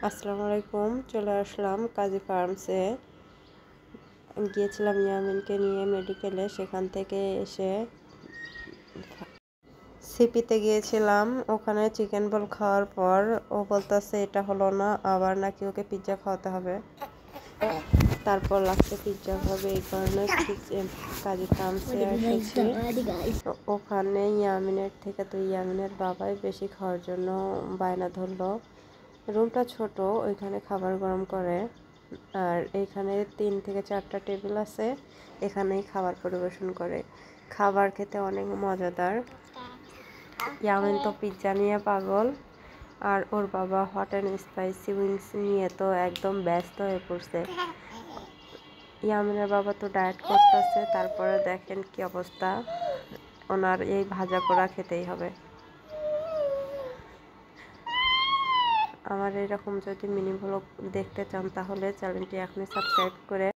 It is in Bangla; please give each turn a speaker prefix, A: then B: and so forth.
A: আসসালামু আলাইকুম। চলে আসলাম কাজী ফার্মসে। গিয়েছিলাম ইয়ামিনকে নিয়ে মেডিকেলে, সেখান থেকে এসে সিপিতে গিয়েছিলাম। ওখানে চিকেন বল খাওয়ার পর ও বলতেছে এটা হলো না, আবার নাকি ওকে পিৎজা খাওয়াতে হবে। তারপর লাস্টে পিৎজা হবে, এই কারণে কাজী ফার্মসে এসেছি। ওখানে ইয়ামিনের থেকে তো ইয়ামিনের বাবাই বেশি খাওয়ার জন্য বায়না ধরলো। রুমটা ছোট, ওইখানে খাবার গরম করে। আর এইখানে 3 থেকে 4টা টেবিল আছে, এখানেই খাবার পরিবেশন করে। খাবার খেতে অনেক মজাদার। ইয়ামিন তো পিৎজা নিয়ে পাগল, আর ওর বাবা হট অ্যান্ড স্পাইসি উইংস নিয়ে তো একদম ব্যস্ত হয়ে পড়ছে। ইয়ামিনের বাবা তো ডায়েট করতেছে, তারপরে দেখেন কি অবস্থা। ওনার এই ভাজা পোড়া খেতেই হবে। আমার এরকম যদি মিনি ব্লগ দেখতে চান তাহলে চ্যানেলটি এখনই সাবস্ক্রাইব করে